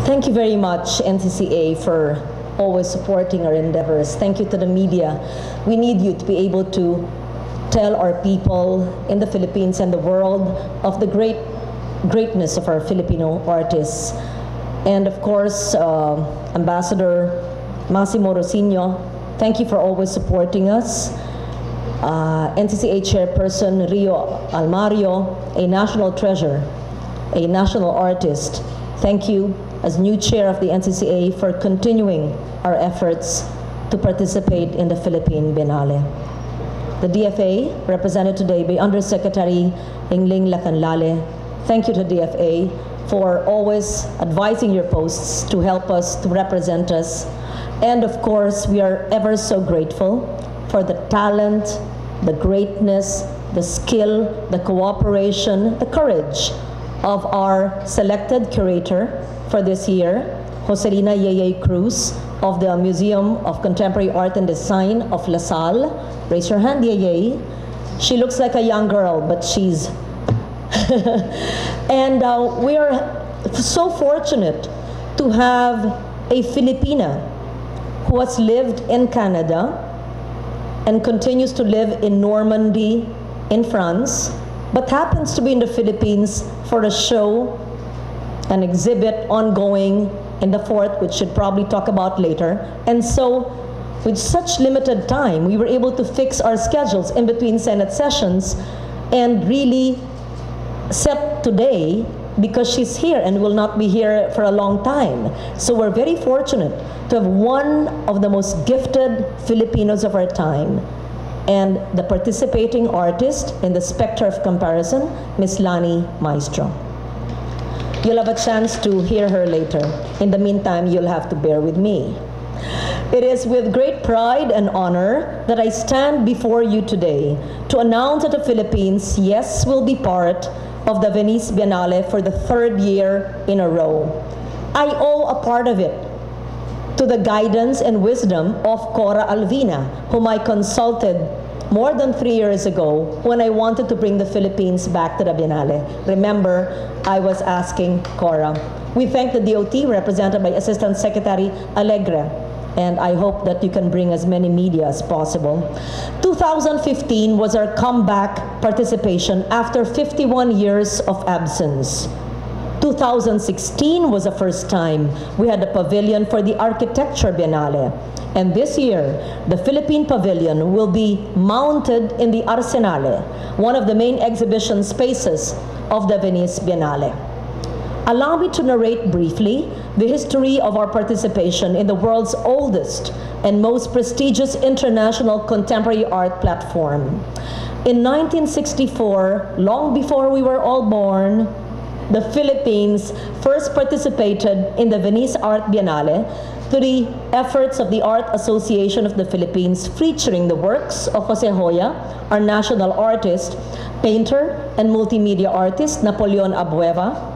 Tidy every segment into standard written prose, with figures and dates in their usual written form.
Thank you very much, NCCA, for always supporting our endeavors. Thank you to the media. We need you to be able to tell our people in the Philippines and the world of the greatness of our Filipino artists. And of course, Ambassador Massimo Rosinio, thank you for always supporting us. NCCA Chairperson Rio Almario, a national treasure, a national artist. Thank you as new chair of the NCCA for continuing our efforts to participate in the Philippine Biennale. The DFA, represented today by Undersecretary Ingling Lacanlale. Thank you to DFA for always advising your posts to help us, to represent us. And of course, we are ever so grateful for the talent, the greatness, the skill, the cooperation, the courage of our selected curator for this year, Joselina Yeye Cruz of the Museum of Contemporary Art and Design of La Salle. Raise your hand, Yeye. She looks like a young girl, but she's... And we are so fortunate to have a Filipina who has lived in Canada and continues to live in Normandy in France, but happens to be in the Philippines for a show, an exhibit ongoing in the fort, which should probably talk about later. And so with such limited time, we were able to fix our schedules in between Senate sessions and really set today because she's here and will not be here for a long time. So we're very fortunate to have one of the most gifted Filipinos of our time and the participating artist in the Spectre of Comparison, Miss Lani Maestro. You'll have a chance to hear her later. In the meantime, you'll have to bear with me. It is with great pride and honor that I stand before you today to announce that the Philippines, yes, will be part of the Venice Biennale for the 3rd year in a row. I owe a part of it to the guidance and wisdom of Cora Alvina, whom I consulted more than 3 years ago when I wanted to bring the Philippines back to the Biennale. Remember, I was asking Cora. We thank the DOT, represented by Assistant Secretary Alegre, and I hope that you can bring as many media as possible. 2015 was our comeback participation after 51 years of absence. 2016 was the first time we had a pavilion for the Architecture Biennale. And this year, the Philippine Pavilion will be mounted in the Arsenale, one of the main exhibition spaces of the Venice Biennale. Allow me to narrate briefly the history of our participation in the world's oldest and most prestigious international contemporary art platform. In 1964, long before we were all born, the Philippines first participated in the Venice Art Biennale through the efforts of the Art Association of the Philippines, featuring the works of Jose Hoya, our national artist, painter and multimedia artist, Napoleon Abueva,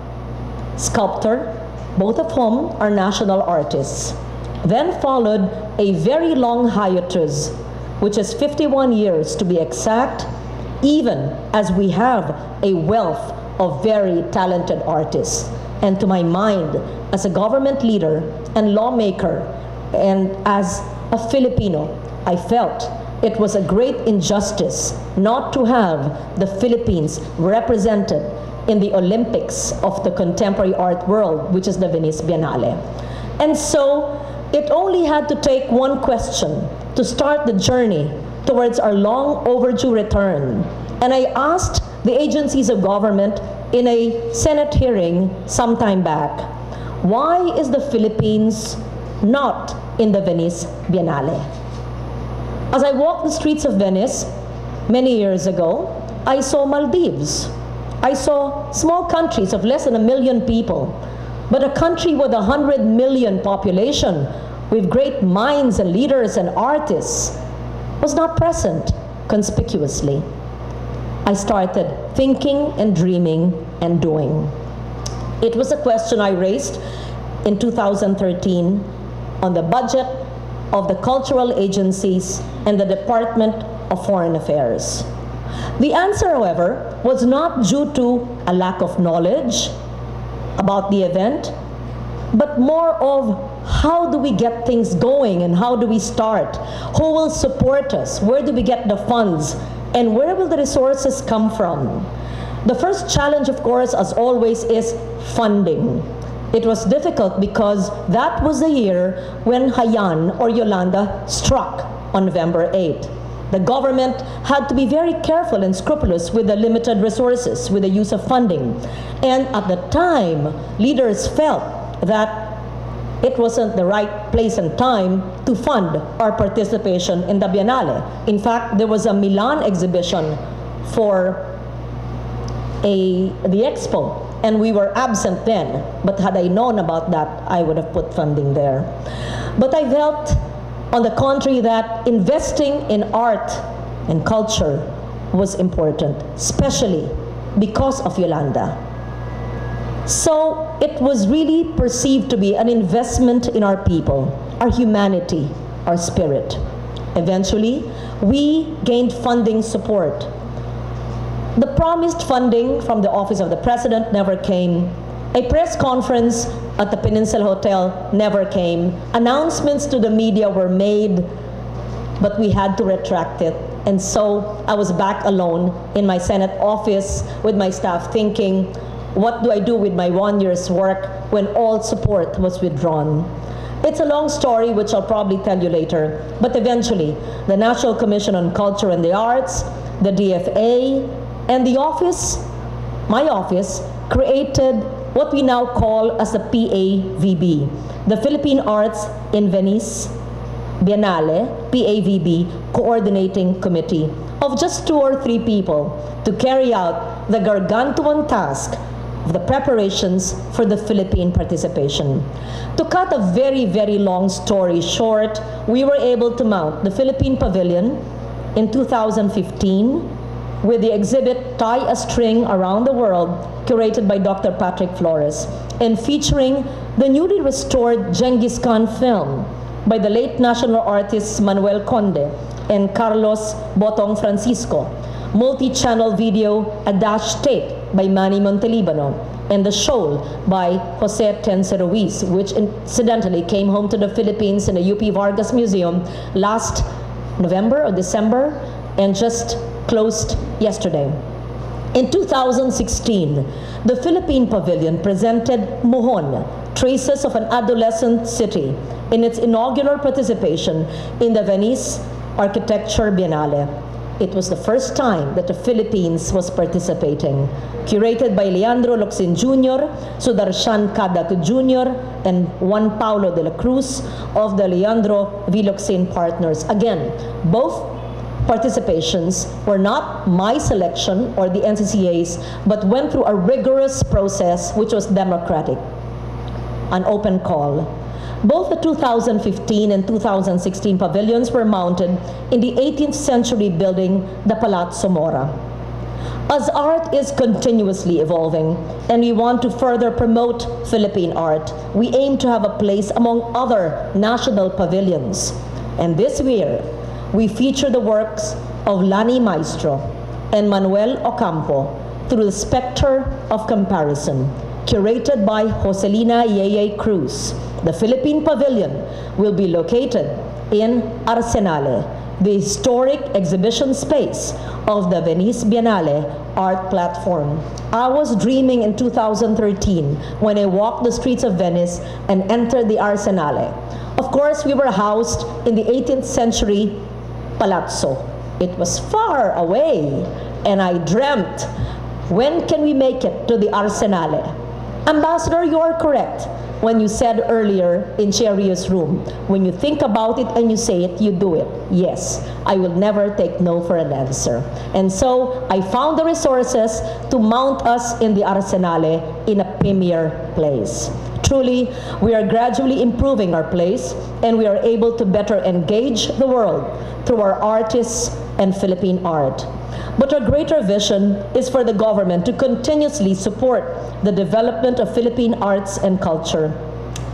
sculptor, both of whom are national artists. Then followed a very long hiatus, which is 51 years to be exact, even as we have a wealth of very talented artists. And to my mind, as a government leader and lawmaker, and as a Filipino, I felt it was a great injustice not to have the Philippines represented in the Olympics of the contemporary art world, which is the Venice Biennale. And so it only had to take one question to start the journey towards our long overdue return. And I asked the agencies of government in a Senate hearing some time back, why is the Philippines not in the Venice Biennale? As I walked the streets of Venice many years ago, I saw Maldives. I saw small countries of less than 1 million people, but a country with 100 million population, with great minds and leaders and artists, was not present conspicuously. I started thinking and dreaming and doing. It was a question I raised in 2013 on the budget of the cultural agencies and the Department of Foreign Affairs. The answer, however, was not due to a lack of knowledge about the event, but more of how do we get things going and how do we start? Who will support us? Where do we get the funds? And where will the resources come from? The first challenge, of course, as always, is funding. It was difficult because that was the year when Haiyan or Yolanda struck on November 8th. The government had to be very careful and scrupulous with the limited resources, with the use of funding. And at the time, leaders felt that it wasn't the right place and time to fund our participation in the Biennale. In fact, there was a Milan exhibition for the expo, and we were absent then. But had I known about that, I would have put funding there. But I felt, on the contrary, that investing in art and culture was important, especially because of Yolanda. So it was really perceived to be an investment in our people, our humanity, our spirit. Eventually, we gained funding support. The promised funding from the Office of the President never came. A press conference at the Peninsula Hotel never came. Announcements to the media were made, but we had to retract it. And so I was back alone in my Senate office with my staff thinking, what do I do with my 1 year's work when all support was withdrawn? It's a long story, which I'll probably tell you later, but eventually, the National Commission on Culture and the Arts, the DFA, and the office, my office, created what we now call as the PAVB, the Philippine Arts in Venice Biennale, PAVB, Coordinating Committee, of just 2 or 3 people to carry out the gargantuan task of the preparations for the Philippine participation. To cut a very, very long story short, we were able to mount the Philippine Pavilion in 2015 with the exhibit Tie a String Around the World, curated by Dr. Patrick Flores, and featuring the newly restored Genghis Khan film by the late national artists Manuel Conde and Carlos Botong Francisco, multi-channel video A Dash Tape by Manny Montelibano, and The Shoal by Jose Tense Ruiz, which incidentally came home to the Philippines in the UP Vargas Museum last November or December and just closed yesterday. In 2016, the Philippine Pavilion presented Mohon, Traces of an Adolescent City, in its inaugural participation in the Venice Architecture Biennale. It was the first time that the Philippines was participating. Curated by Leandro Locsin Jr., Sudarshan Cadato Jr., and Juan Paulo de la Cruz of the Leandro V. Locsin Partners. Again, both participations were not my selection or the NCCA's, but went through a rigorous process which was democratic, an open call. Both the 2015 and 2016 pavilions were mounted in the 18th century building, the Palazzo Mora. As art is continuously evolving and we want to further promote Philippine art, we aim to have a place among other national pavilions. And this year, we feature the works of Lani Maestro and Manuel Ocampo through the Spectre of Comparison, curated by Joselina Yeye Cruz. The Philippine Pavilion will be located in Arsenale, the historic exhibition space of the Venice Biennale art platform. I was dreaming in 2013 when I walked the streets of Venice and entered the Arsenale. Of course, we were housed in the 18th century Palazzo. It was far away, and I dreamt, when can we make it to the Arsenale? Ambassador, you are correct when you said earlier in Cherio's room, when you think about it and you say it, you do it. Yes, I will never take no for an answer. And so I found the resources to mount us in the Arsenale in a premier place. Truly, we are gradually improving our place, and we are able to better engage the world through our artists and Philippine art. But our greater vision is for the government to continuously support the development of Philippine arts and culture.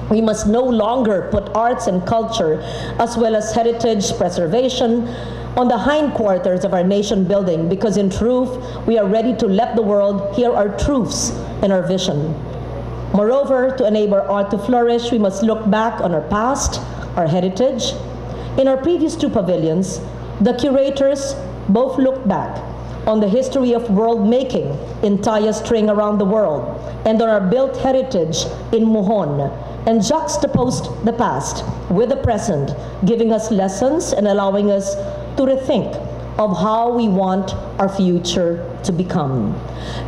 We must no longer put arts and culture, as well as heritage preservation, on the hindquarters of our nation building, because in truth, we are ready to let the world hear our truths and our vision. Moreover, to enable art to flourish, we must look back on our past, our heritage. In our previous two pavilions, the curators both looked back on the history of world making in Taya string around the world and on our built heritage in Muhon, and juxtaposed the past with the present, giving us lessons and allowing us to rethink of how we want our future to become.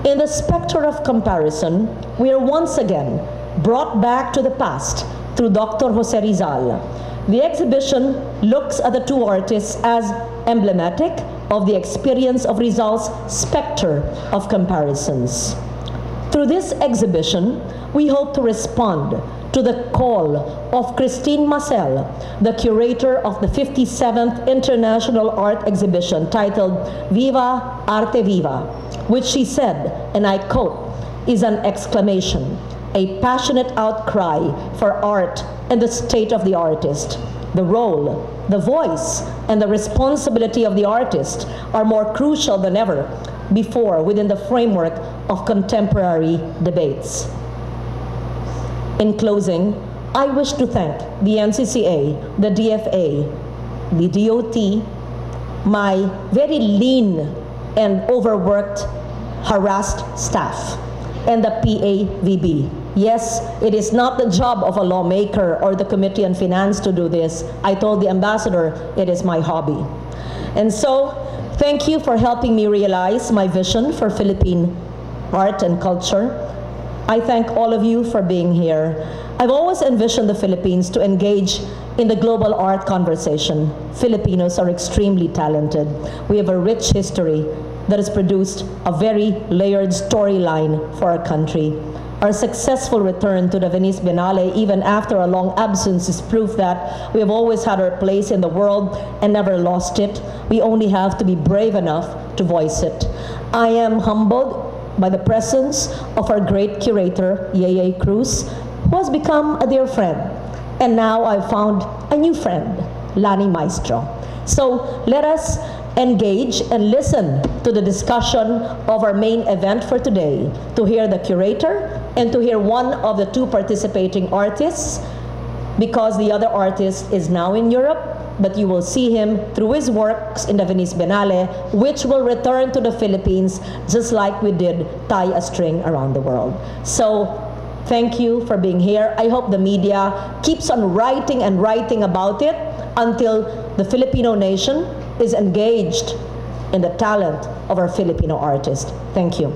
In the spectre of comparison, we are once again brought back to the past through Dr. Jose Rizal. The exhibition looks at the two artists as emblematic of the experience of Rizal's spectre of comparisons. Through this exhibition, we hope to respond to the call of Christine Marcel, the curator of the 57th International Art Exhibition titled Viva Arte Viva, which she said, and I quote, is an exclamation, a passionate outcry for art and the state of the artist. The role, the voice, and the responsibility of the artist are more crucial than ever before within the framework of contemporary debates. In closing, I wish to thank the NCCA, the DFA, the DOT, my very lean and overworked, harassed staff, and the PAVB. Yes, it is not the job of a lawmaker or the Committee on Finance to do this. I told the ambassador, it is my hobby. And so, thank you for helping me realize my vision for Philippine art and culture. I thank all of you for being here. I've always envisioned the Philippines to engage in the global art conversation. Filipinos are extremely talented. We have a rich history that has produced a very layered storyline for our country. Our successful return to the Venice Biennale, even after a long absence, is proof that we have always had our place in the world and never lost it. We only have to be brave enough to voice it. I am humbled by the presence of our great curator, Yeye Cruz, who has become a dear friend. And now I've found a new friend, Lani Maestro. So let us engage and listen to the discussion of our main event for today, to hear the curator and to hear one of the two participating artists, because the other artist is now in Europe, but you will see him through his works in the Venice Biennale, which will return to the Philippines just like we did tie a string around the world. So thank you for being here. I hope the media keeps on writing and writing about it until the Filipino nation is engaged in the talent of our Filipino artists. Thank you.